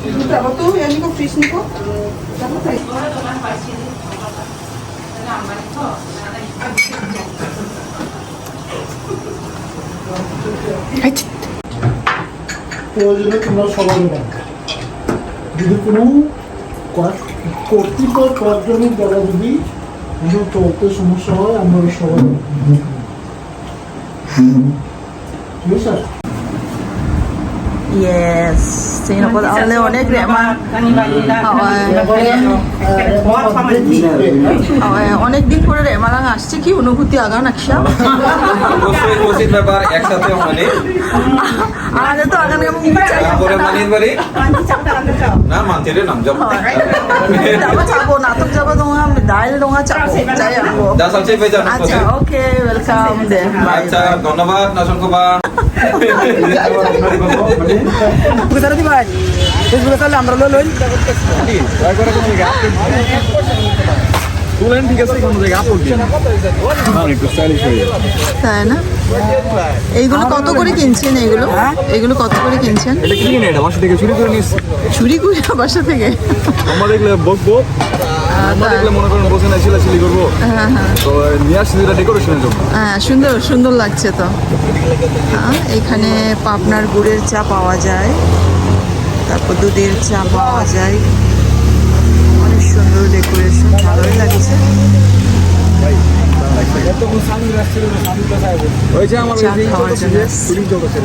Trabaho tuh, ya nih kok fish nih kok. প্রয়োজনে তোমরা সবাই না যদি কোনো কর্তৃপক্ষ কয়েকজনের দ্বারা যদি চলতে সমস্যা হয় আমরা সবাই ঠিক আছে। Yes, sino ko ale onek rema. অনেক দিন পরে রেমালাং আসছে, কি অনুভূতি আগা নাকশা? অবশ্যই খুশির ব্যাপার, একসাথে মানে আমাদের তো আগান তারপরে মানির বাড়ি না মানতিরে নাম যাব যাবো যাবো নাটক যাবো দোঙা ডাইল দোঙা চাবো যাই আনবো। যা সবচেয়ে বেজান আচ্ছা ওকে ওয়েলকাম দে। আচ্ছা ধন্যবাদ নাসনকো বা বুঝাতে ভাই ফেসবুকে তাহলে আমরা লই তুলেন ঠিক আছে, কোনো জায়গায় আপলোড দিন একটু স্টাইলিশ হয়ে যাবে, তাই না? এইগুলো কত করে কিনছেন? এগুলো কত করে কিনছেন? এটা কি না, এটা বাসা থেকে চুরি করে নিয়েছি। চুরি করে বাসা থেকে? আমরা দেখলে বকবো, আমরা দেখলে মনে করেন বসে না ছিলাছিলি করবো, তো নিয়ে আসছি যেটা ডেকোরেশনের জন্য। হ্যাঁ সুন্দর সুন্দর লাগছে তো। এখানে পাবনার গুড়ের চা পাওয়া যায়, তারপর দুধের চা পাওয়া যায়, অনেক সুন্দর ডেকোরেশন, ভালোই লাগছে। ওই যে আমার চা খাওয়ার জন্য শুটিং চলতেছে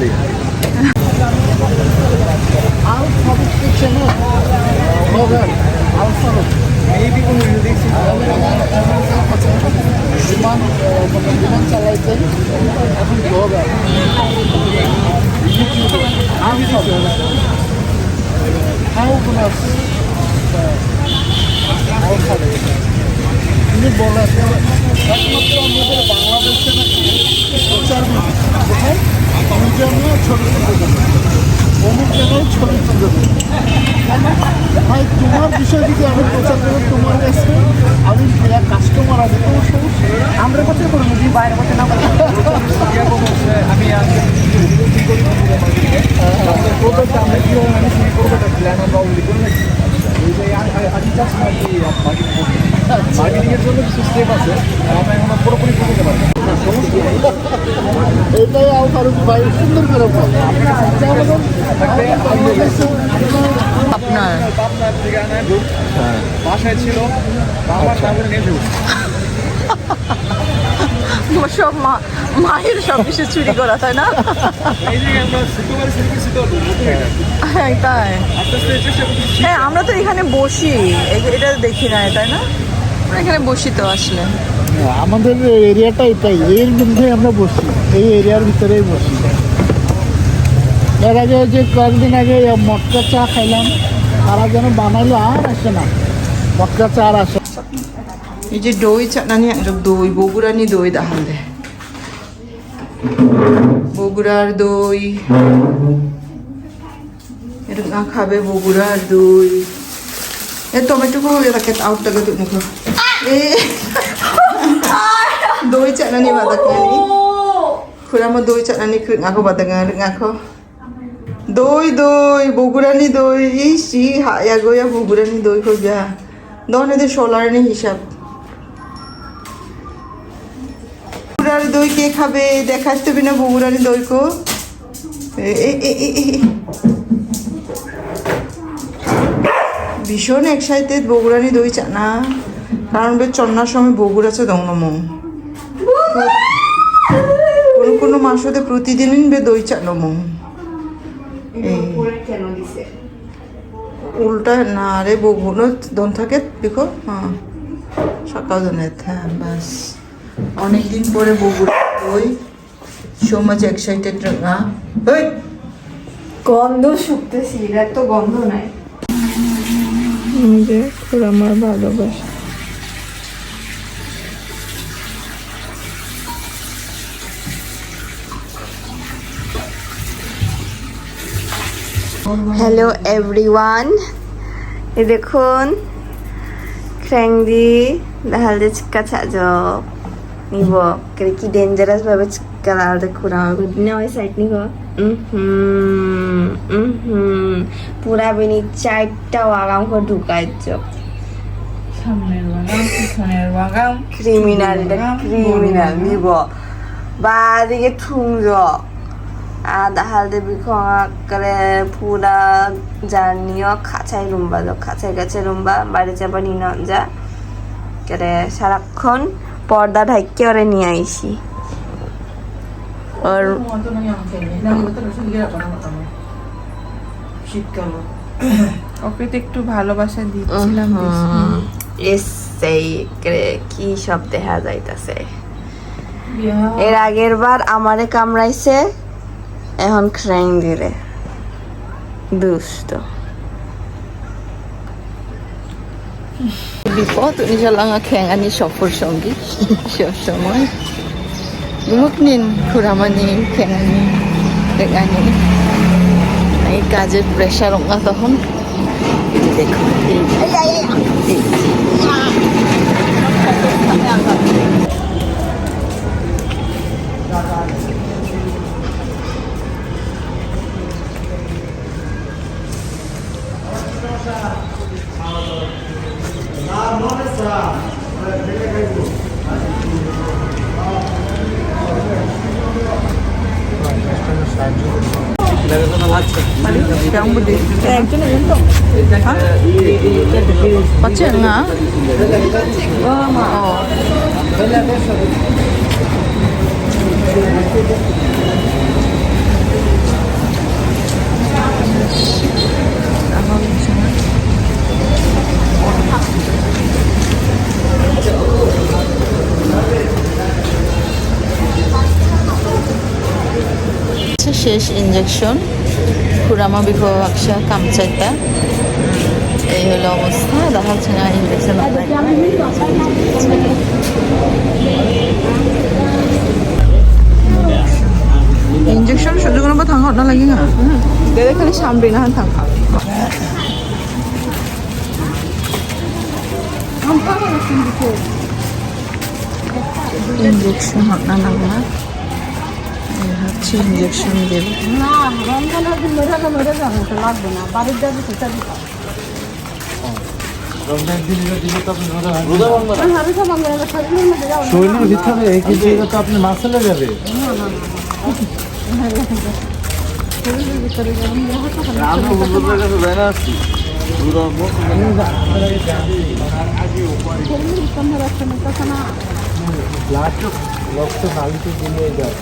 বিমান চালাইছেন এখন তিনি বলেন একমাত্র আমাদের বাংলাদেশে নাকি প্রচার কোথায় অমুক জায়গায় ছবি তুলে দেবে, অমুক জায়গায় ছবি তুলে দেবে। ভাই তোমার বিষয় যদি আমি প্রচার করি তোমার কাছে, আমি কাস্টমার আছে তোমার সমস্যা আমরা প্রচার করবো যদি বাইরে করতে না পারি। আমি মার্কেটিংয়ের জন্য কিছু স্টেপ আছে, আমরা এখন পুরোপুরি করতে পারি। এটাই ফারুক ভাই সুন্দর করে আপনার ঠিকানায় বাসায় ছিল, বাবা সামনে নিয়ে সব মায়ের সব কিছু চুরি করা, তাই না? হ্যাঁ তাই, হ্যাঁ আমরা তো এখানে বসি, এটা দেখি না, তাই না? আমরা এখানে বসি তো আসলে। আমাদের এরিয়াটা এটাই, এর মধ্যে আমরা বসি, এই এরিয়ার ভিতরেই বসি। এর আগে যে কয়েকদিন আগে মটকা চা খাইলাম, তারা যেন বানাইলো আর আসে না, মটকা চা আর আসে। এই যে দই চাটনি, দই বগুড়ানি দই দেখালে, বগুড়ার দই এটা না খাবে, বগুড়ার দই। এ টমেটো কো এটাকে আউটটাকে তুমি কো এ দই চাটনি বাদাকানি খুরামা দই চাটনি ngaco badangan ngaco দই দই বগুড়ানি দই ইসি হায়া গোয়া বগুড়ানি দই কো যা দনে দে সোলারনি হিসাব। বগুড়ার দই কে খাবে দেখাতে বিনা বগুড়ানি দই কো ভীষণ এক্সাইটেড বগুড়ানি দই চানা, কারণ বে চন্নার সময় বগুড়াছে দংনমং কোনো কোনো মাসতে প্রতিদিনই বে দই চানমং উল্টা না রে বগুড়ো দন থাকে দেখো। হ্যাঁ সকাল দনের, হ্যাঁ বাস অনেকদিন পরে বগুড়া দই, সো মাচ এক্সাইটেড না। ওই গন্ধ শুকতেছি, এটা তো গন্ধ নাই। যে খুড়ামার ভালোবাসা। হ্যালো এভরিওয়ান, এই দেখুন খ্যাংদি দাহালদে চিক্কা ছাজো নিব কি ডেঞ্জারাস ভাবে চিক্কা দাহালদে খুড়া দিনে ওই সাইড নিব পুরা বিনি 4টা ওয়াগাম করে ঢুকাইছ সামনের বাগান পিছনের বাগান ক্রিমিনাল ক্রিমিনাল নিব বাদিকে ঠুংজ আদা হালদে বিখঙা করে পুরা জার্নিও খাঁচাই রুম্বা খাঁচাই কাছে রুম্বা বাড়ি যাবা নিন যা করে সারাক্ষণ পর্দা ঢাইকে ওরে নিয়ে আইসি আর শীতকাল ওকে তো একটু ভালোবাসা দিচ্ছিলাম এসেই কি সব দেখা যাইতাছে এর আগের বার আমারে কামড়াইছে এখন ক্রাইং দিলে দুষ্ট বিপদ নিজলাঙা খেঙানি সফর সঙ্গী সব সময় মুখ নিন খুরামানি খেঙানি খেঙানি এই কাজের প্রেশার ওঙা তখন দেখো Yang budi. Baca enggak? Oh. শেষ ইনজেকশন খুরামা বিভাগসা কামচাইতা এই হলো অবস্থা দেখাচ্ছে না ইনজেকশন ইনজেকশন সহ্য কোনো বা থাকা না লাগে না খালি সামনে না থাকা ইনজেকশন হটনা লাগে না হচ্ছে ইনজেকশন দেবে না রমজানের দিন মরে যাবে তো লাগবে না বাড়ির যাবে সেটা দিতে শরীরের ভিতরে এই কিছু তো আপনি মাসলে যাবে রক্ত নালিতে দিলে যায়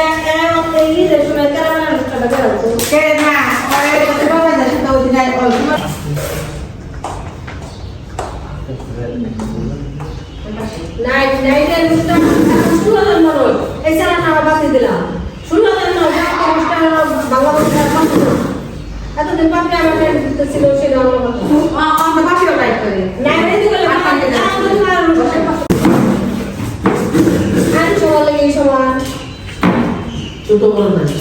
একটা মন্দির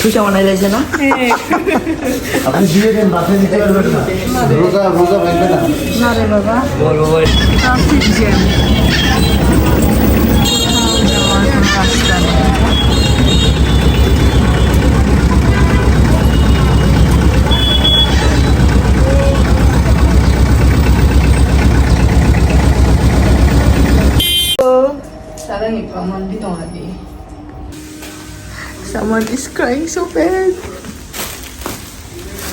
সুষা বানাই লাগছে না আপনি দিয়ে দেন বাসে দিতে পারবেন না রোজা ভাঙবে না না রে বাবা ট্রাফিক জ্যাম রাস্তা নেই Someone is crying so bad.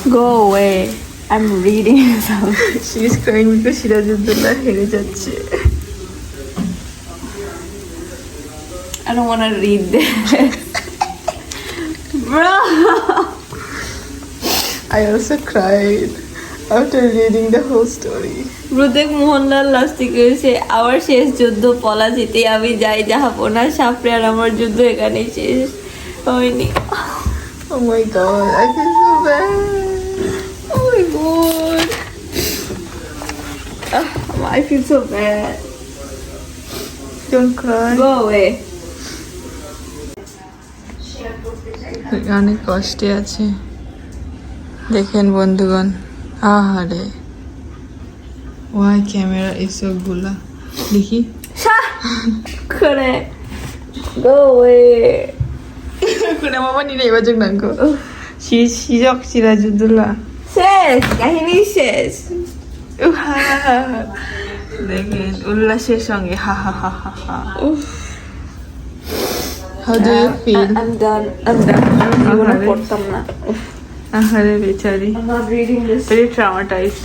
Go away. I'm reading something. She is crying because Sirajuddaulah হেরে যাচ্ছে. I don't want to read this. Bro. I also cried after reading the whole story. প্রত্যেক মোহনলাল লাস্টে করেছে আমার শেষ যুদ্ধ পলাচিতে আমি যাই জাহাপনা সাপড়ে আর আমার যুদ্ধ এখানে শেষ হয়নি Oh my god, I feel so bad. Oh my good. I feel so bad. Don't cry. Go away. অনেক কষ্টে আছে দেখেন বন্ধুগণ আহারে ওয়াই ক্যামেরা এসবগুলা দেখি 그래. Go away. 그래 어머니네 이봐juk 난거 시적 시라주들라 শেষ কাহিনী শেষ উহা দেখেন উল্লাসের সঙ্গে হা হা হা হা হা How do you feel? I'm done. আমি জীবনে পড়তাম না আহারে বেচারি I'm not reading this. very traumatized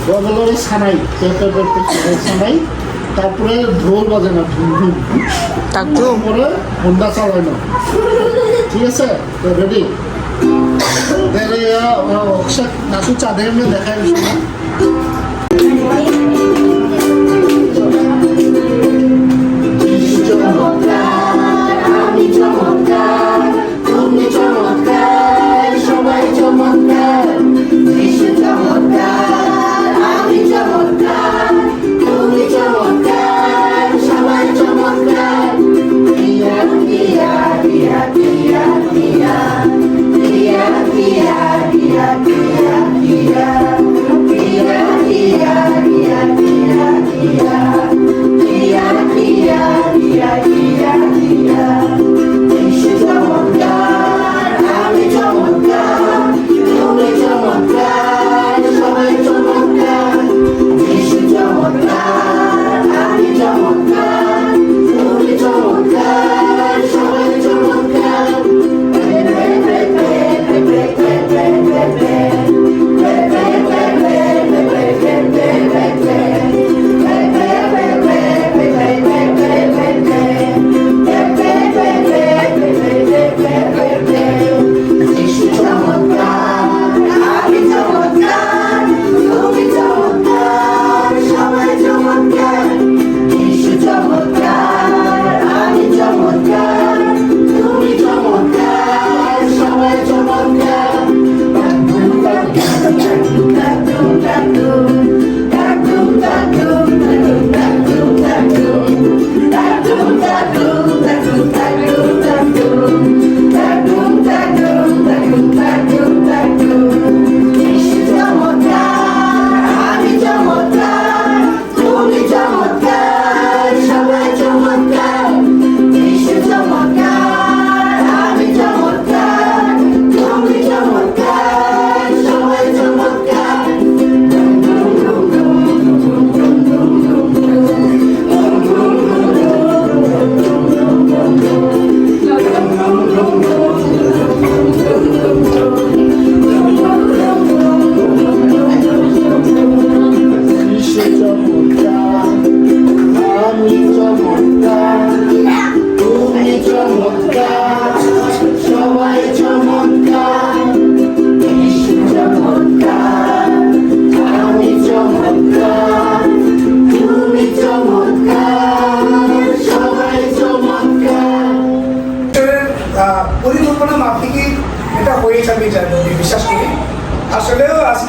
বদলের সানাই সানাই তারপরে ঢোল বাজে না তারপরে হোন্ডা চালায় না ঠিক আছে রেডি অক্ষর নাচু চাঁদের মেয়ে দেখায় শোনা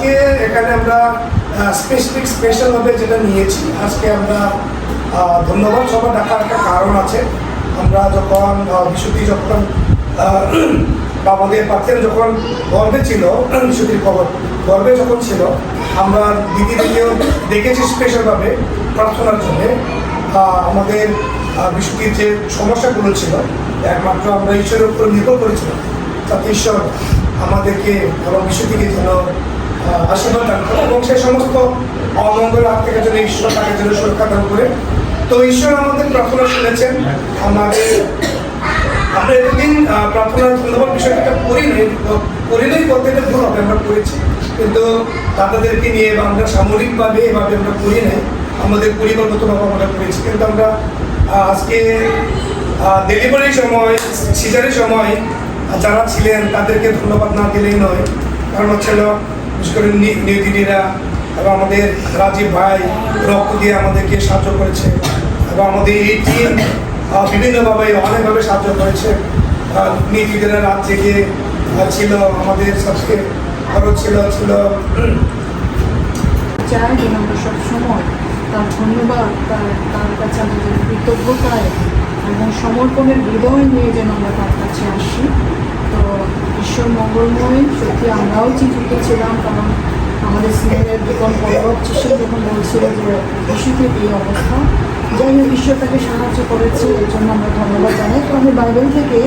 আজকে এখানে আমরা স্পেশালভাবে যেটা নিয়েছি, আজকে আমরা ধন্যবাদ সবার ডাকার একটা কারণ আছে। আমরা যখন বিশুদ্ধি যখন আমাদের পার্থেন যখন গর্বে ছিল, বিশুদ্ধির খবর গর্বে যখন ছিল, আমরা দিদিদেরকেও দেখেছি স্পেশালভাবে প্রার্থনার জন্যে। আমাদের বিশুদ্ধির যে সমস্যাগুলো ছিল, একমাত্র আমরা ঈশ্বরের উপর নির্ভর করেছিলাম, তাতে ঈশ্বর আমাদেরকে এবং বিশুদ্ধিকে যেন আশীর্বাদ দান করে এবং সেই সমস্ত অমঙ্গল হাত থেকে যেন ঈশ্বর তাকে যেন সুরক্ষা দান করে। তো ঈশ্বর আমাদের প্রার্থনা শুনেছেন। আমরা এতদিন প্রার্থনার ধন্যবাদ বিষয়টা করিলেই করতে ভুল হবে, আমরা করেছি, কিন্তু দাদাদেরকে নিয়ে বা আমরা সামরিকভাবে এভাবে আমরা করি নাই, আমাদের পরিকল্পিতভাবে আমরা করেছি। কিন্তু আমরা আজকে ডেলিভারির সময়, সিজারের সময় যারা ছিলেন তাদেরকে ধন্যবাদ না দিলেই নয়। কারণ হচ্ছিল বিশেষ করে নিউদিনীরা এবং আমাদের রাজীব ভাই রক্ত দিয়ে আমাদেরকে সাহায্য করেছে, এবং আমাদের এই টিম বিভিন্নভাবে অনেকভাবে সাহায্য করেছে। নিউদিনীরা রাত জেগে ছিল, আমাদের সবকে আরও ছিল চাই যেন আমরা সবসময় তার ধন্যবাদ, তার কাছে আমাদের কৃতজ্ঞতায় এবং সমর্পণের হৃদয় নিয়ে যেন আমরা তার কাছে আসি। তো ঈশ্বর মঙ্গলময়, সত্যি আমরাও চিন্তিত ছিলাম, কারণ আমাদের স্নেহের যখন পরব শিশু যখন বলছিল যে শিশুকে এই অবস্থা, যাই হোক ঈশ্বর তাকে সাহায্য করেছে, এর জন্য আমরা ধন্যবাদ জানাই। তো আমি বাইবেল থেকে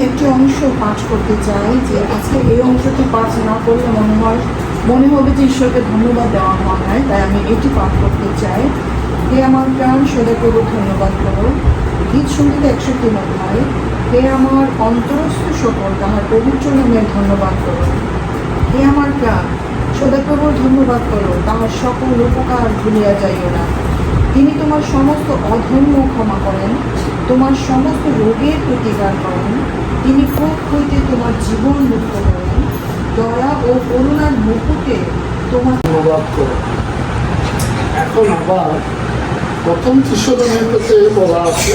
একটি অংশ পাঠ করতে চাই, যে আজকে এই অংশটি পাঠ না করলে মনে হবে যে ঈশ্বরকে ধন্যবাদ দেওয়া হয় নাই, তাই আমি এটি পাঠ করতে চাই। হে আমার প্রাণ সদাপ্রভু ধন্যবাদ করো। গীত সঙ্গীত 103 অধ্যায়। হে আমার অন্তরস্থ সকল তাহার পবিত্র নামের ধন্যবাদ করো। হে আমার প্রাণ সদাপ্রভুর ধন্যবাদ করো, তাহার সকল উপকার ভুলিয়া যাইও না। তিনি তোমার সমস্ত অধর্ম ক্ষমা করেন, তোমার সমস্ত রোগের প্রতিকার করেন। তিনি কোপ হইতে তোমার জীবন মুক্ত করেন, দয়া ও করুণার মুকুটে তোমার ধন্যবাদ করো। এখন আবার প্রথম থিসলনিকেতে বলা আছে,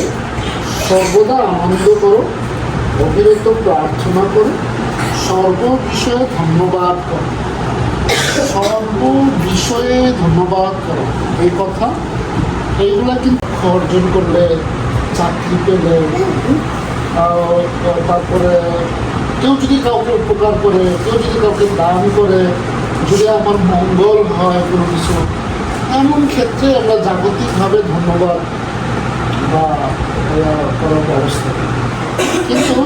সর্বদা আনন্দ করো, অবিরত প্রার্থনা করো, সর্ব বিষয়ে ধন্যবাদ করো। সর্ব বিষয়ে ধন্যবাদ করো, এই কথা এইগুলা কিন্তু অর্জন করলে, চাকরি পেলে, তারপরে কেউ যদি কাউকে উপকার করে, কেউ যদি কাউকে দান করে, যদি আমার মঙ্গল হয় কোনো কিছু, এমন ক্ষেত্রে আমরা জাগতিকভাবে ধন্যবাদ বা করার ব্যবস্থা। কিন্তু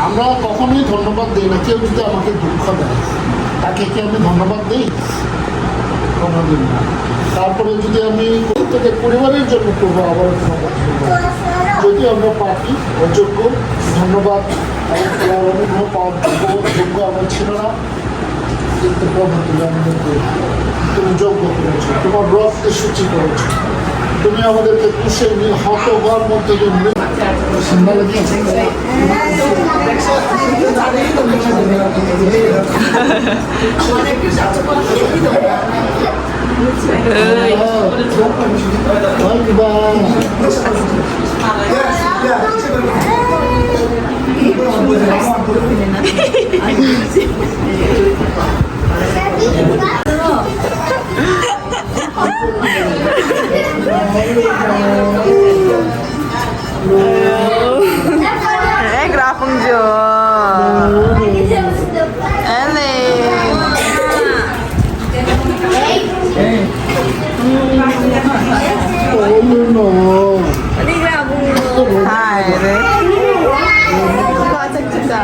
আমরা কখনোই ধন্যবাদ দিই না। কেউ যদি আমাকে দুঃখ দেয়, তাকে কি আমি ধন্যবাদ দিই? কোনোদিন না। তারপরে যদি আমি প্রত্যেকের পরিবারের জন্য করবো, আবার ধন্যবাদ করবো। যদি আমরা পাপি, অযোগ্য, ধন্যবাদ অনুগ্রহ পাওয়ার যোগ্য আমরা ছিল না, কিন্তু প্রভু তুমি আমাদেরকে তুমি যোগ্য করেছো, তোমার রক্তে সূচি করেছো, তুমি আমাদেরকে কুশের হত হওয়ার মধ্যে Grafungjo. Ele. Hai deh. Kocak juga.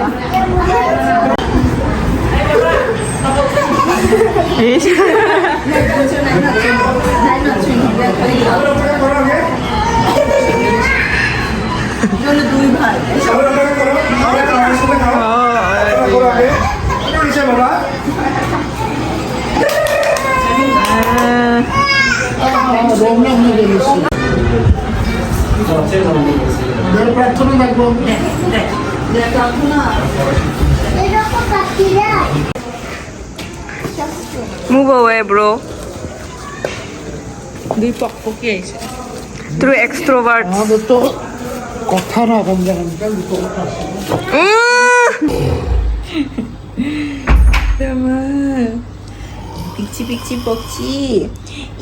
দুই ভাই প্রার্থনা লাগবো। Move away, bro. দুই পক্ষ কি আছে True extrovert. আমাদের তো কথা না কম জানেন Teman. ইকচি পিকচি পকচি,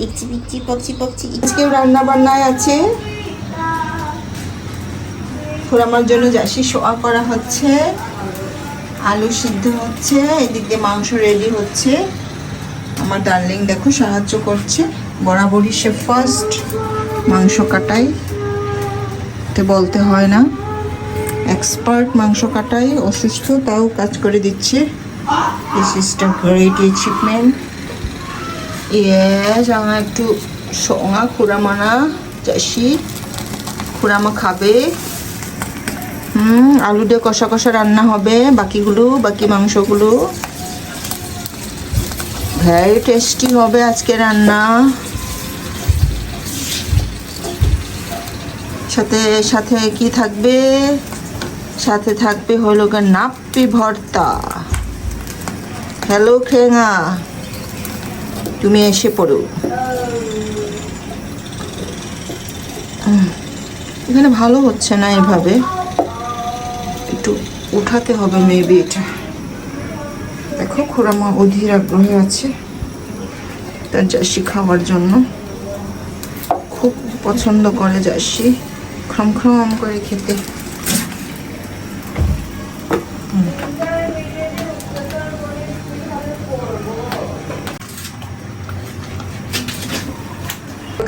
ইকচি পিকচি পকচি পকচি। আজকেও রান্না বান্নায় আছে। আমার জন্য জাসি শোয়া করা হচ্ছে, আলু সিদ্ধ হচ্ছে, এদিক দিয়ে মাংস রেডি হচ্ছে। আমার ডার্লিং দেখো সাহায্য করছে, বরাবরই সে ফার্স্ট মাংস কাটাই, তে বলতে হয় না, এক্সপার্ট মাংস কাটাই, অসুস্থ তাও কাজ করে দিচ্ছে। This is the great achievement. Yes, আমার একটু সোঙা খুড়ামানা জাসি, খুড়ামা খাবে। আলু দিয়ে কষা কষা রান্না হবে, বাকি মাংসগুলো ভেরি টেস্টি হবে আজকে রান্না। সাথে সাথে কি থাকবে? সাথে থাকবে হলো গা নাপ্পি ভর্তা। হ্যালো খেঙা, তুমি এসে পড়ো। এখানে ভালো হচ্ছে না, এভাবে একটু উঠাতে হবে মেবি এটা। দেখো খুড়ামা অধীর আগ্রহে আছে তার জাসি খাওয়ার জন্য, খুব পছন্দ করে জাসি খম করে খেতে।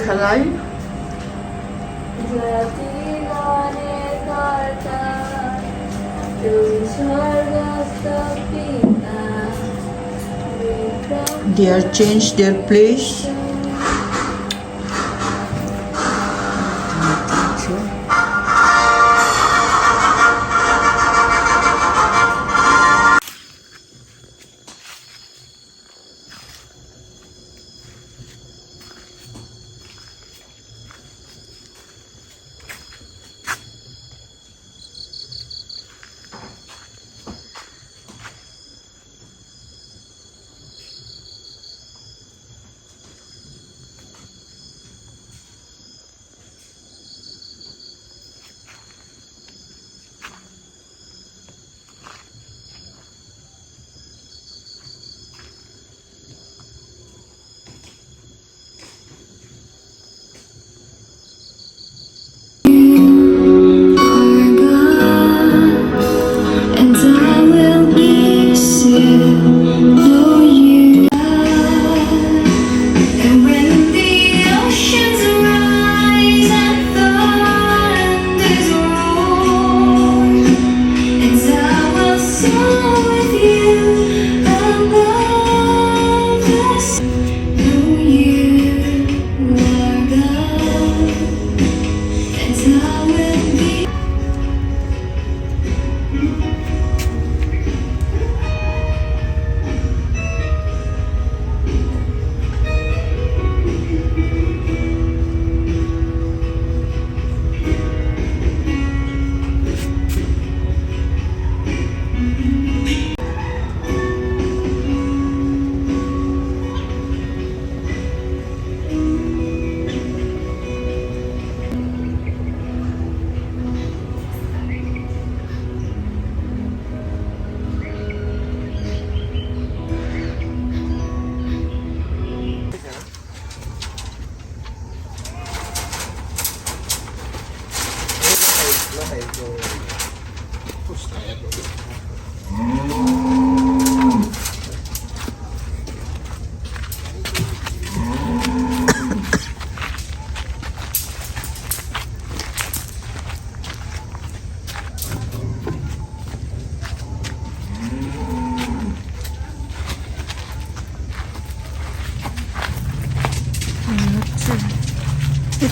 খেলায় they are changed their place.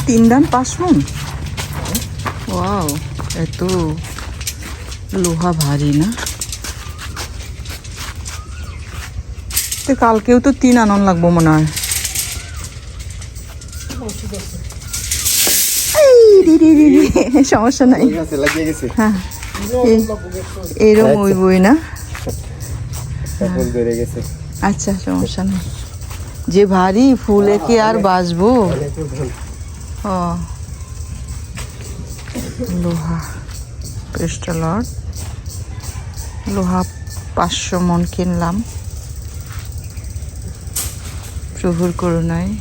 তিন দান 5 মণ। ওয়াও, এত লোহা ভারী না? তো কালকেও তো 3 আনন লাগবো মনে হয়। সমস্যা নাই, হ্যাঁ এরম ওই না। আচ্ছা সমস্যা নেই, যে ভারী ফুলে কি আর বাঁচবো। লোহা ক্রিস্টালর, লোহা 500 মণ কিনলাম। প্রভুর করুণায়।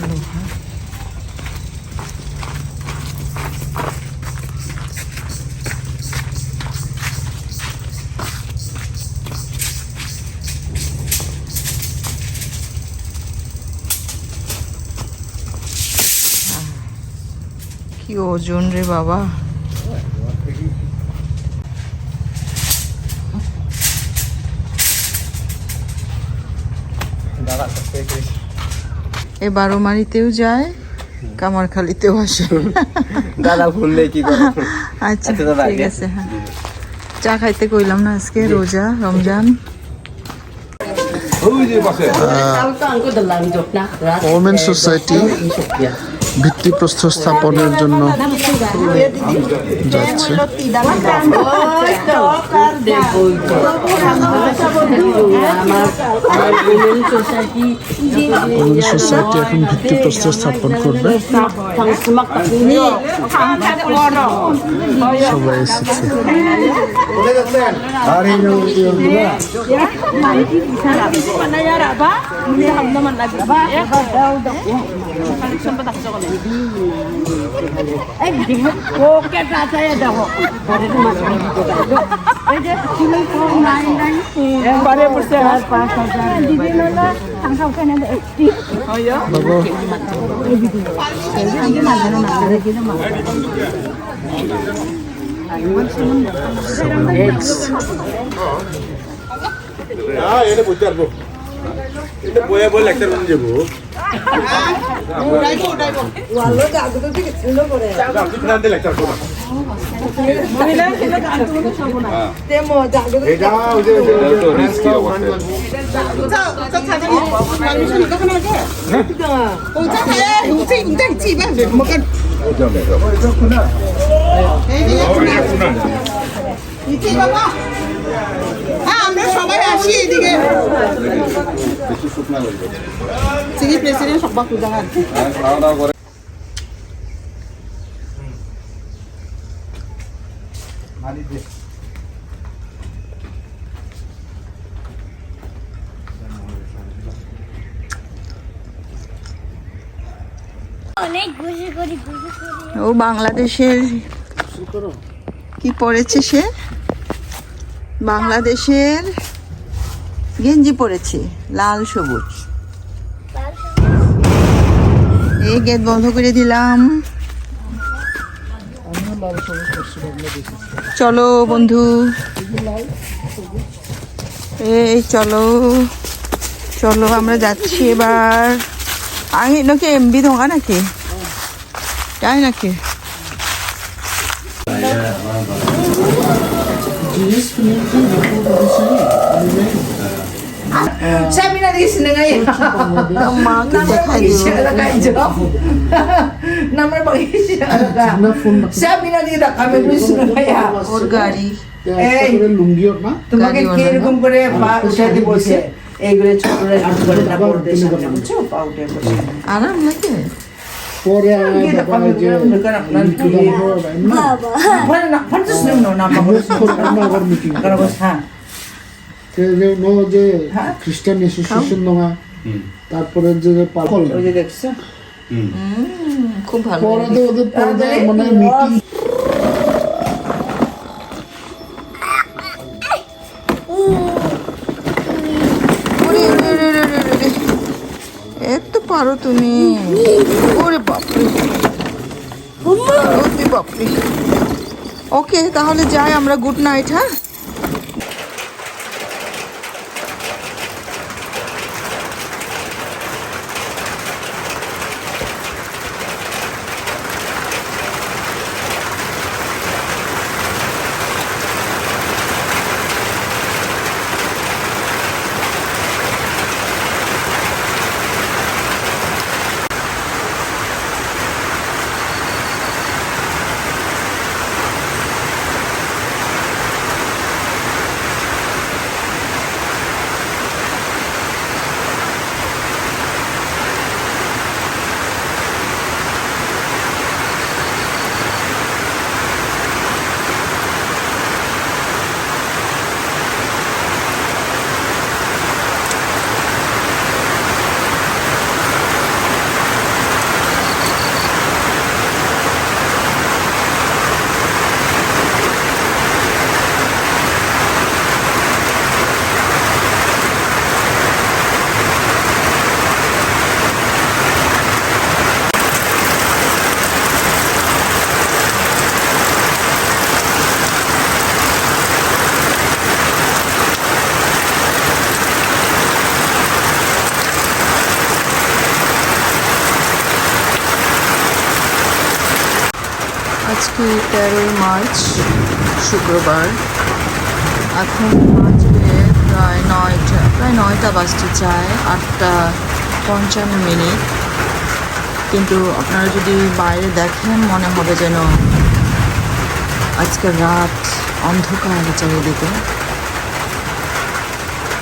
লোহা কি ওজন রে বাবা। এ বারোমারিতেও যায়, কামারখালিতেও আসে। দাদা ভুললে কি করে? আচ্ছা ঠিক আছে, হ্যাঁ। চা খাইতে কইলাম না, আজকে রোজা, রমজান। ওমেন সোসাইটি ভিত্তিপ্রস্তর স্থাপনের জন্য যাচ্ছে। ওমেন সোসাইটি এখন ভিত্তিপ্রস্তর স্থাপন করবে, সবাই এসেছে। আমরা সবাই আসি এদিকে। প্রেসিডেন্ট সব খাওয়া দাওয়া করে ও বাংলাদেশের কি পড়েছে সে? বাংলাদেশের গেঞ্জি পরেছে, লাল সবুজ। এই গেট বন্ধ করে দিলাম। চলো বন্ধু, এই চলো চলো আমরা যাচ্ছি এবার। আগে নাকি এমবি ধোঁকা নাকি তাই নাকি? Sabi na rin sila ngayon. Number mag-isya ka. Sabi na rin kami gusto na kaya. Or gari. লুঙ্গিও না তোমাকে কিরকম করে পা উঠাতে বলছে? এইগুলো ছোট করে আট করে না পড়তে সামনে বুঝছো? পা উঠে বসে। আরাম লাগে? পরে ব্যাপারে যে Wala na, pantas na naman ko আবার মিটিং Karabas ha. নো যে খ্রিস্টান অ্যাসোসিয়েশন নয়, তারপরে যে পাগল ওই যে দেখছো? খুব ভালো। পরে তো ওদের পরে মানে মিটিং এত পারো তুমি? ওরে বাপরে, বাপরে। ওকে তাহলে যাই আমরা, গুড নাইট। হ্যাঁ আজকে 13ই মার্চ শুক্রবার। এখন বাজবে প্রায় নয়টা বাজতে চায়, 8:55। কিন্তু আপনারা যদি বাইরে দেখেন মনে হবে যেন আজকে রাত, অন্ধকার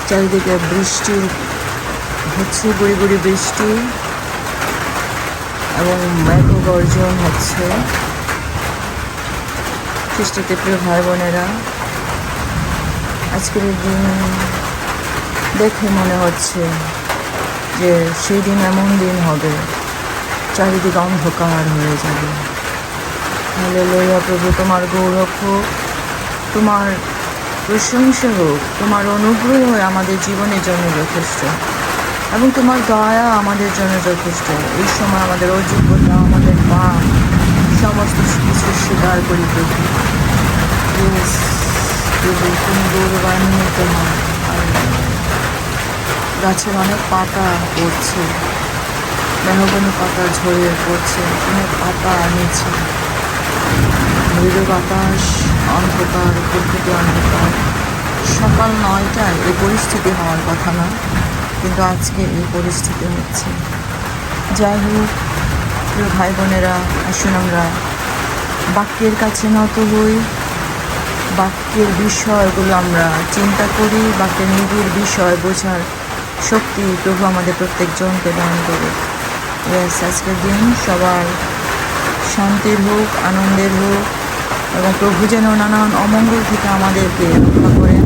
চারিদিকে বৃষ্টি হচ্ছে, গুড়ি গুড়ি বৃষ্টি এবং মেঘ গর্জন হচ্ছে। খ্রিস্টতে প্রিয় ভাই বোনেরা, আজকের দিন দেখে মনে হচ্ছে যে সেই দিন এমন দিন হবে, চারিদিকে অন্ধকার হয়ে যাবে। হালেলুয়া। প্রভু, তোমার গৌরব হোক, তোমার প্রশংসা হোক, তোমার অনুগ্রহ আমাদের জীবনের জন্য যথেষ্ট এবং তোমার দয়া আমাদের জন্য যথেষ্ট। এই সময় আমাদের অযোগ্যতা, আমাদের পাপ, সমস্ত কিছু স্বীকার করি প্রভু। প্রভু, তুমি গৌরবান্বিত হও। আর গাছের অনেক পাতা পড়ছে, মেহগনি পাতা ঝরে পড়ছে, অনেক পাতা নিচে, মৃদু বাতাস, অন্ধকার, প্রকৃতি অন্ধকার। সকাল 9টায় এই পরিস্থিতি হওয়ার কথা না, কিন্তু আজকে এই পরিস্থিতি হচ্ছে। যাই হোক প্রিয় ভাই বোনেরা, আসুন আমরা বাক্যের কাছে নত হই, বাক্যের বিষয়গুলো আমরা চিন্তা করি, বাক্যের নিবিড় বিষয় বোঝার শক্তি প্রভু আমাদের প্রত্যেকজনকে দান করে। আজকের দিন সবার শান্তির হোক, আনন্দের হোক এবং প্রভু যেন নানান অমঙ্গল থেকে আমাদেরকে রক্ষা করেন,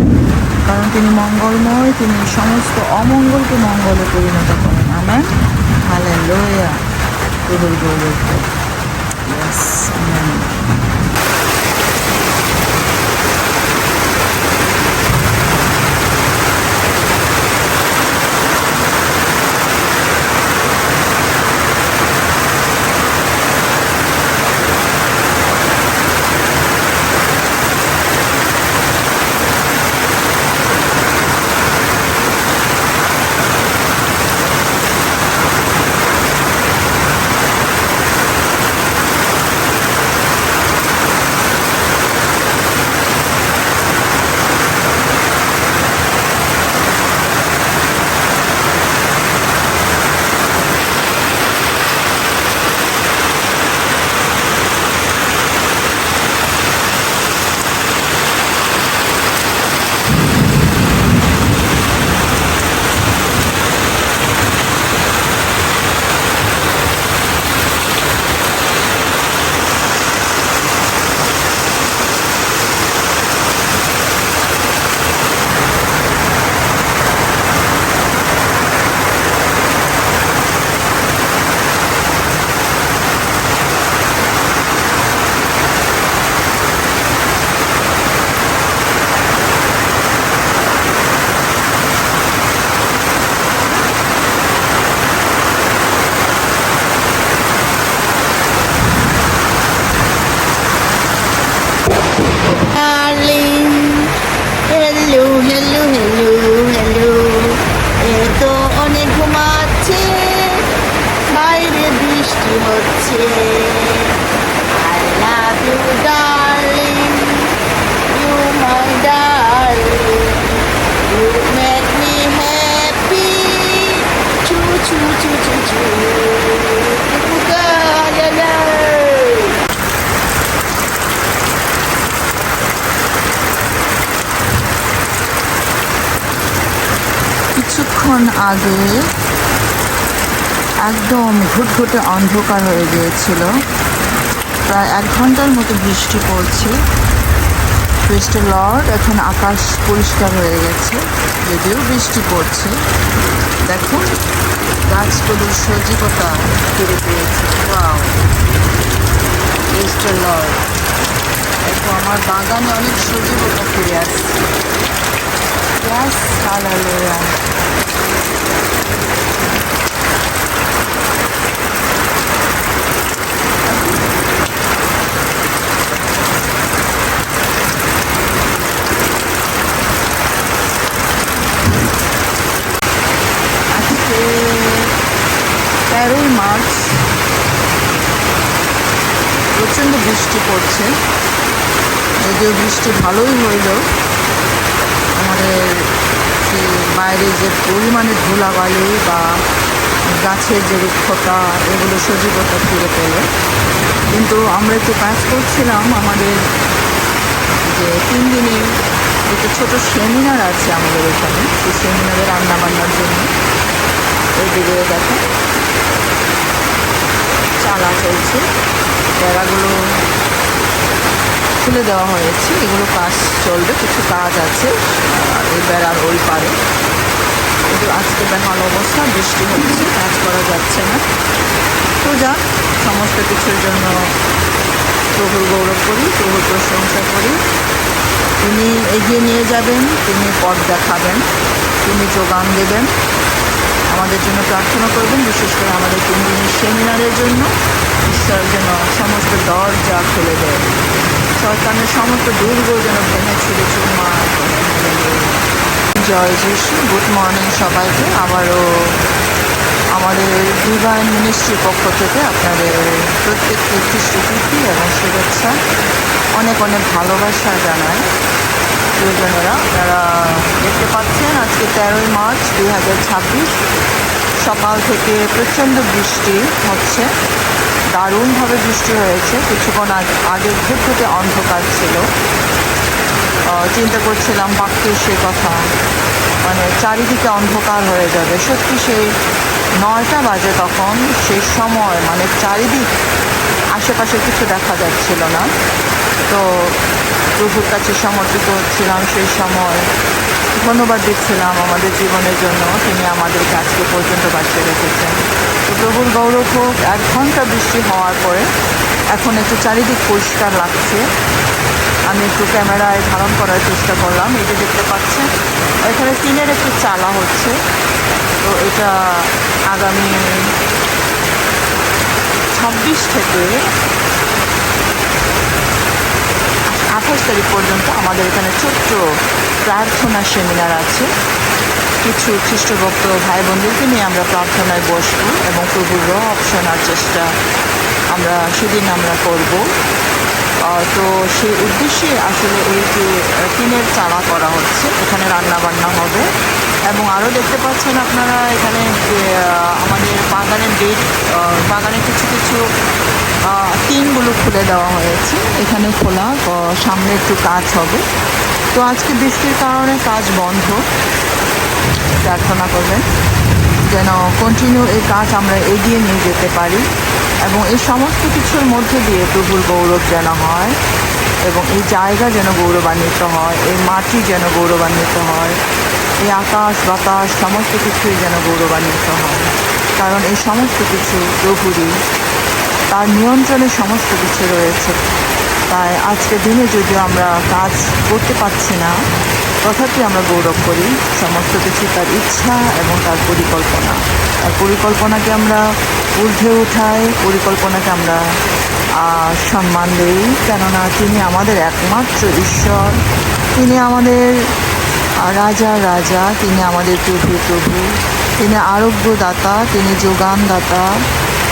কারণ তিনি মঙ্গলময়, তিনি সমস্ত অমঙ্গলকে মঙ্গলে পরিণত করেন। আমেন। হালেলুয়া। প্রভুর গৌরব হোক। আমেন। কিছুক্ষণ আগে একদম ঘুটঘুটে অন্ধকার হয়ে গিয়েছিল, প্রায় 1 ঘন্টার মতো বৃষ্টি পড়ছে। প্রেজ দ্য লর্ড, এখন আকাশ পরিষ্কার হয়ে গেছে, যদিও বৃষ্টি পড়ছে। দেখুন গাছগুলোর সজীবতা ফিরে পেয়েছে। Wow, praise the Lord. দেখো আমার বাগানে অনেক সজীবতা ফিরে আসছে। Yes, hallelujah. আজকে 13ই মার্চ, প্রচণ্ড বৃষ্টি পড়ছে, যদিও বৃষ্টি ভালোই হইল, আমাদের যে বাইরে যে পরিমাণে ধুলাবালি বা গাছের যে রুক্ষতা এগুলো সজীবতা ফিরে পেল। কিন্তু আমরা একটু কাজ করছিলাম, আমাদের যে 3 দিনের একটু ছোট সেমিনার আছে আমাদের এখানে, সেই সেমিনারে রান্নাবান্নার জন্য এইদিকে দেখেন চালা চলছে, বেড়াগুলো খুলে দেওয়া হয়েছে, এগুলো কাজ চলবে, কিছু কাজ আছে এই বেড়ার ওই পারে। কিন্তু আজকে বেহাল অবস্থা, বৃষ্টি হচ্ছে, কাজ করা যাচ্ছে না। তো যাক, সমস্ত কিছুর জন্য প্রভুর গৌরব করি, প্রভুর প্রশংসা করি। তিনি এগিয়ে নিয়ে যাবেন, তিনি পথ দেখাবেন, তিনি যোগান দেবেন। আমাদের জন্য প্রার্থনা করবেন, বিশেষ করে আমাদের 3 দিনের সেমিনারের জন্য। ঈশ্বর যেন সমস্ত দরজা খুলে দেয়, শয়তানের সমস্ত দুর্গ যেন ভেঙে ছুড়ে চুরমার করে। জয় যিশু। গুড মর্নিং সবাইকে। আবারও আমাদের ডিভাইন মিনিস্ট্রির পক্ষ থেকে আপনাদের প্রত্যেককে খ্রিস্ট প্রীতি এবং শুভেচ্ছা, অনেক অনেক ভালোবাসা জানাই। প্রিয়জনেরা, আপনারা দেখতে পাচ্ছেন আজকে 13ই মার্চ 2026, সকাল থেকে প্রচণ্ড বৃষ্টি হচ্ছে, দারুণভাবে বৃষ্টি হয়েছে। কিছুক্ষণ আগে ঘুরঘুটে অন্ধকার ছিল, চিন্তা করছিলাম বাক্যে সে কথা, মানে চারিদিকে অন্ধকার হয়ে যাবে। সত্যি সেই 9টা বাজে তখন, সেই সময় মানে চারিদিক আশেপাশে কিছু দেখা যাচ্ছিল না। তো প্রভুর কাছে সমর্পিত হচ্ছিলাম সেই সময়, ধন্যবাদ দিচ্ছিলাম আমাদের জীবনের জন্য, তিনি আমাদেরকে আজকে পর্যন্ত বাঁচিয়ে রেখেছেন। তো প্রভুর গৌরব হোক। 1 ঘন্টা বৃষ্টি হওয়ার পরে এখন একটু চারিদিক পরিষ্কার লাগছে। আমি একটু ক্যামেরায় ধারণ করার চেষ্টা করলাম। এটা দেখতে পাচ্ছেন, এখানে টিনের একটু চালা হচ্ছে। তো এটা আগামী 26 থেকে 28 তারিখ পর্যন্ত আমাদের এখানে ছোট্ট প্রার্থনা সেমিনার আছে। কিছু খ্রিস্টভক্ত ভাই বোনদেরকে নিয়ে আমরা প্রার্থনায় বসবো এবং প্রভুর রব শোনার চেষ্টা সেদিন আমরা করব। তো সেই উদ্দেশ্যে আসলে এই যে টিনের চালা করা হচ্ছে, এখানে রান্না বান্না হবে। এবং আরও দেখতে পাচ্ছেন আপনারা এখানে যে আমাদের বাগানের গেট, বাগানের কিছু কিছু টিনগুলো খুলে দেওয়া হয়েছে, এখানে খোলা, সামনে একটু কাজ হবে। তো আজকে বৃষ্টির কারণে কাজ বন্ধ। প্রার্থনা করবেন যেন কন্টিনিউ এই কাজ আমরা এগিয়ে নিয়ে যেতে পারি এবং এই সমস্ত কিছুর মধ্যে দিয়ে প্রভুর গৌরব যেন হয় এবং এই জায়গা যেন গৌরবান্বিত হয়, এই মাটি যেন গৌরবান্বিত হয়, এই আকাশ বাতাস সমস্ত কিছুই যেন গৌরবান্বিত হয়। কারণ এই সমস্ত কিছু প্রভুরই, তার নিয়ন্ত্রণে সমস্ত কিছু রয়েছে। তাই আজকের দিনে যদিও আমরা কাজ করতে পারছি না, তথাপি আমরা গৌরব করি। সমস্ত কিছু তার ইচ্ছা এবং তার পরিকল্পনা, তার পরিকল্পনাকে আমরা ঊর্ধ্বে উঠাই, পরিকল্পনাকে আমরা সম্মান দিই। কেননা তিনি আমাদের একমাত্র ঈশ্বর, তিনি আমাদের রাজা রাজা, তিনি আমাদের প্রভু প্রভু, তিনি আরোগ্যদাতা, তিনি যোগানদাতা,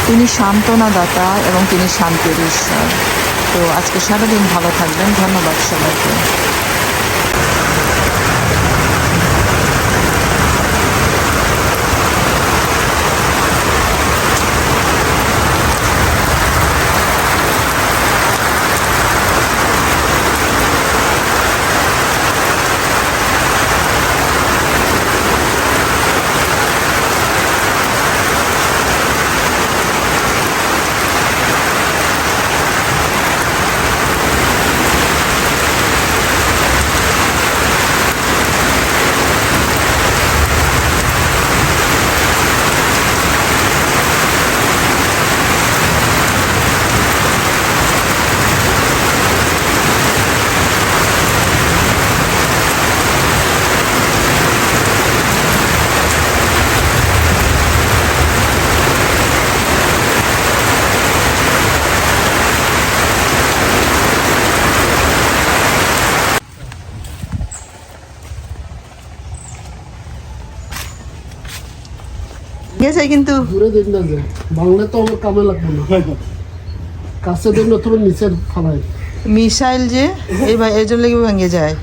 তিনি সান্ত্বনাদাতা এবং তিনি শান্তির ঈশ্বর। তো আজকে সারাদিন ভালো থাকবেন। ধন্যবাদ সবাইকে। গেছে কিন্তু দূরে দেখ না যে বাংলা তো আমার কামে লাগবে না। কাছে দিন তুমি নিচের ফালাই মিসাইল যে এই ভাই এর জন্য লেগে ভেঙে যায়।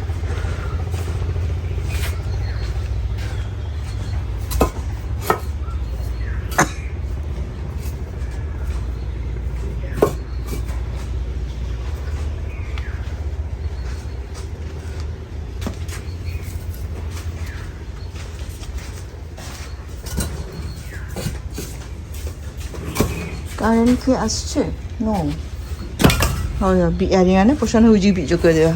কারেন্ট কি আসছে? No bị ai ngắn có sẵn hơi gì bị cho cười rồi.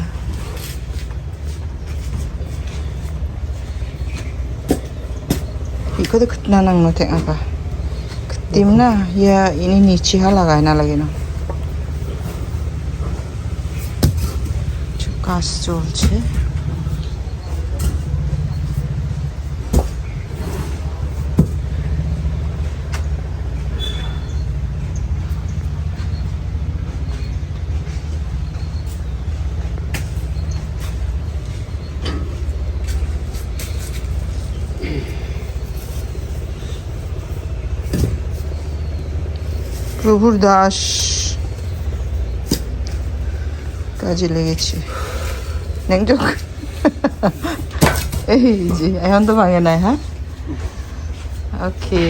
Iko tuh nanang no teng apa? Timna ya ini nici halaga na lagi no. কাজ চলছে। প্রভুর দাস কাজে লেগেছে। নেংজক এই যে এখন তো ভাঙে নাই। হ্যাঁ ওকে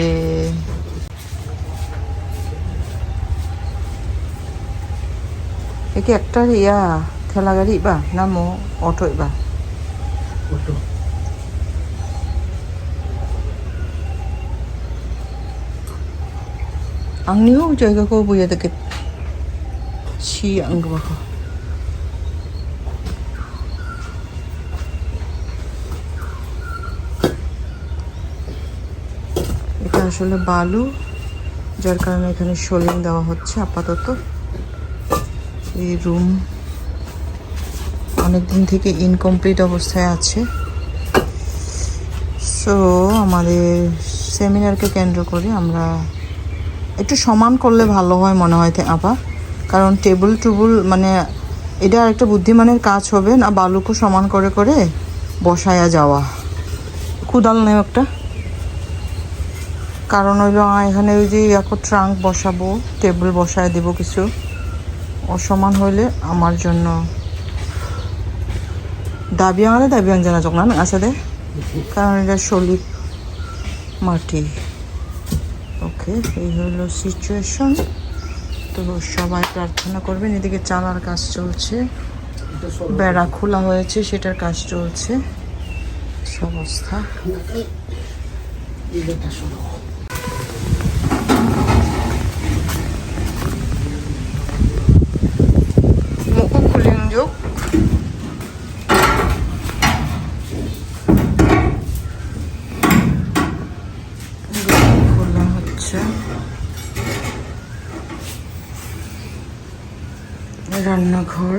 একে একটা ইয়া ঠেলা গাড়ি বা না মো অটো বা angniu jaga ko buya deket si angba ko এটা আসলে বালু, যার কারণে এখানে শোলিং দেওয়া হচ্ছে আপাতত। এই রুম অনেকদিন থেকে ইনকমপ্লিট অবস্থায় আছে। সো আমাদের সেমিনারকে কেন্দ্র করে আমরা একটু সমান করলে ভালো হয় মনে হয় আপা, কারণ টেবিল টুবুল মানে এটা আরেকটা বুদ্ধিমানের কাজ হবে না, বালুকে সমান করে করে বসায়া যাওয়া। কুদাল নেই একটা, কারণ হইলো এখানে ওই যে ট্রাঙ্ক বসাবো, টেবিল বসায় দেবো, কিছু অসমান হইলে আমার জন্য দাবিয়াং জানা চোখ না আসলে, কারণ এটা সলিড মাটি। ওকে এই হলো সিচুয়েশন। তো সবাই প্রার্থনা করবেন। এদিকে চালার কাজ চলছে, বেড়া খোলা হয়েছে সেটার কাজ চলছে। অবস্থা মুখ খুলিং যোগ খোলা হচ্ছে। রান্নাঘর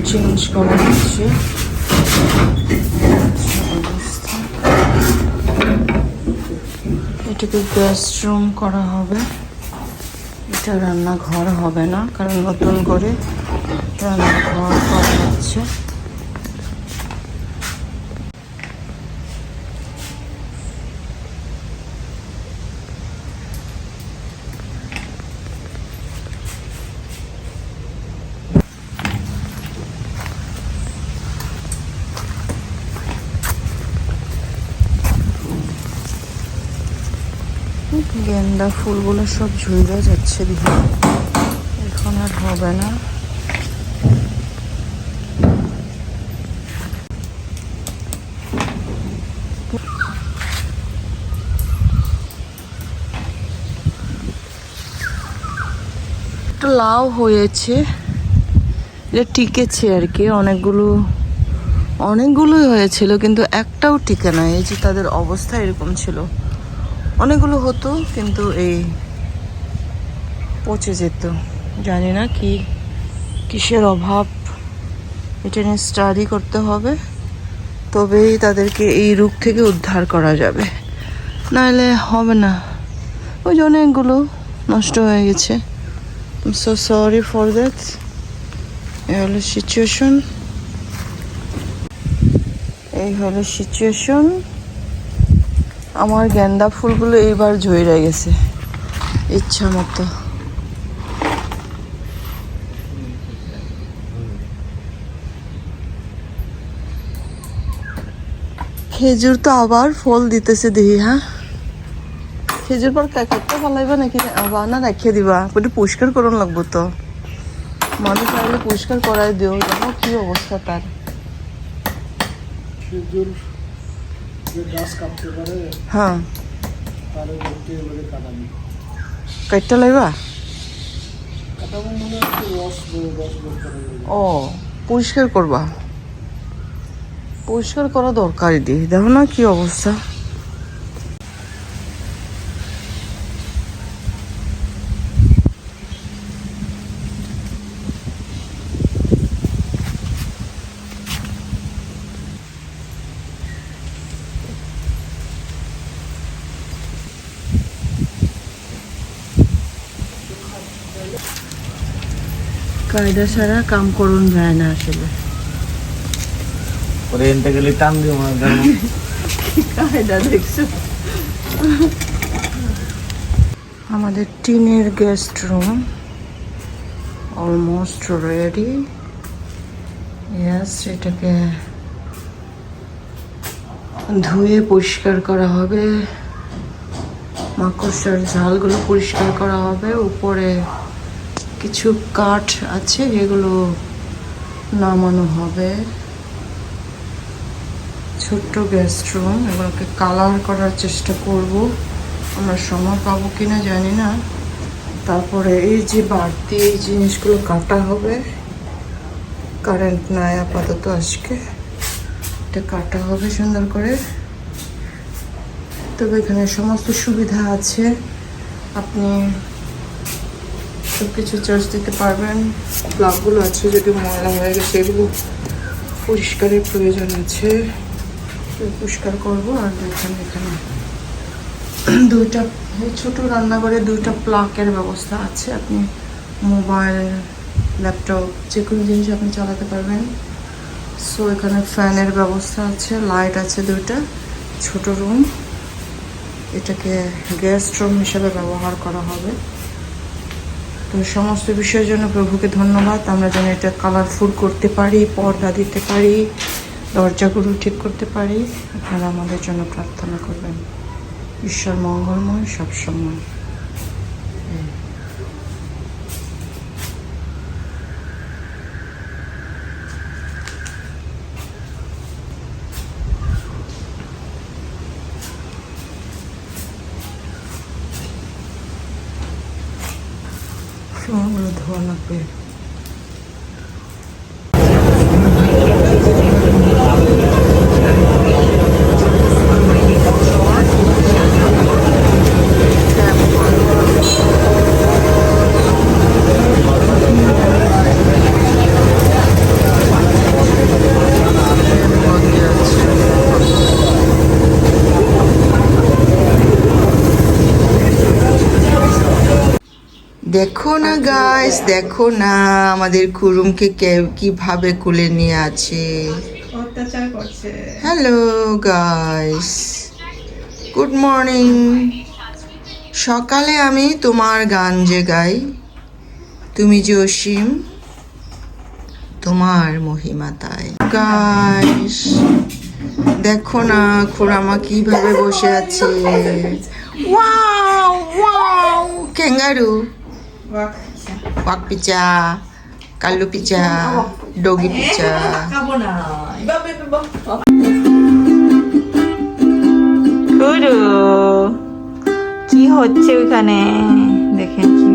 চেঞ্জ করা হচ্ছে অবস্থা। এটাকে গেস্ট রুম করা হবে, এটা রান্নাঘর হবে না, কারণ নতুন করে রান্নাঘর করা হচ্ছে। গেন্দা ফুলগুলো সব ঝুলে যাচ্ছে, দেখি এখন আর হবে না। একটা লাউ হয়েছে, এটা টিকেছে আর কি। অনেকগুলোই হয়েছিল কিন্তু একটাও টিকে না। এই যে তাদের অবস্থা এরকম ছিল, অনেকগুলো হতো কিন্তু এই পচে যেত। জানি না কিসের অভাব, এটা নিয়ে স্টাডি করতে হবে, তবেই তাদেরকে এই রোগ থেকে উদ্ধার করা যাবে, নাহলে হবে না। ওই যে অনেকগুলো নষ্ট হয়ে গেছে। So sorry for that. এই হলো সিচুয়েশন। আমার গেন্দা ফুলগুলো এইবার ঝরে গেছে ইচ্ছা মতো। খেজুর তো আবার ফল দিতেছে দেখি, হ্যাঁ খেজুর পর কাটতে ফলাইবা নাকি আবার না রাখিয়ে দিবা? ওটা পরিষ্কার করুন লাগবো তো, মানুষ আইলে পরিষ্কার করাই দিও, জানো কি অবস্থা তার। খেজুর যে গাছ কাটতে পারে হ্যাঁ তারে দেখতে এবারে কাটানি কাটতে লাইবা? কাটাবো মানে একটু রস বের করে ও পরিষ্কার করবা, পরিষ্কার করা দরকারই দি, দেখো না কি অবস্থা। কায়দা সারা কাম করুন যায় না আসলে। ওরে এনতে গেলে টান দিও আমার কায়দা দেখছো? আমাদের টিনের গেস্ট রুম অলমোস্ট রেডি। ইয়াস, এটাকে ধুয়ে পরিষ্কার করা হবে, মাকড়সার ঝালগুলো পরিষ্কার করা হবে, উপরে কিছু কাঠ আছে এগুলো নামানো হবে। ছোট্ট গেস্ট রুম, এগুলোকে কালার করার চেষ্টা করব, আমরা সময় পাবো কিনা জানি না। তারপরে এই যে বাড়তি এই জিনিসগুলো কাটা হবে, কারেন্ট নাই আপাতত আজকে, এটা কাটা হবে সুন্দর করে। তবে এখানে সমস্ত সুবিধা আছে, আপনি সব কিছু চার্জ দিতে পারবেন। প্লাগগুলো আছে, যদি ময়লা হয়ে গেছে এগুলো পরিষ্কারের প্রয়োজন আছে, পরিষ্কার করবো। আর এখানে দুইটা ছোট রান্নাঘরে দুইটা প্লাগের ব্যবস্থা আছে, আপনি মোবাইল ল্যাপটপ যে কোনো জিনিস আপনি চালাতে পারবেন। সো এখানে ফ্যানের ব্যবস্থা আছে, লাইট আছে দুইটা। ছোট রুম, এটাকে গেস্ট রুম হিসেবে ব্যবহার করা হবে। তো সমস্ত বিষয়ের জন্য প্রভুকে ধন্যবাদ, আমরা যেন এটা কালারফুল করতে পারি, পর্দা দিতে পারি, দরজাগুলো ঠিক করতে পারি। আপনারা আমাদের জন্য প্রার্থনা করবেন। ঈশ্বর মঙ্গলময় সবসময়। ফ্লোরগুলো ধোয়া লাগবে। দেখো না গাইস, দেখো না আমাদের কুরুমকে কিভাবে কুলে নিয়ে আছে, অত্যাচার করছে। Hello guys, good morning. সকালে আমি তোমার গান যে গাই, তুমি যে অসীম, তোমার মহিমা তাই। গাইস দেখো না খুড়ামা কিভাবে বসে আছে, ওয়াও ওয়াও, ক্যাঙ্গারু, ওয়াক পিচা, কাল্লু পিচা, ডগি পিচা। গুরু কি হচ্ছে ওইখানে দেখেন কি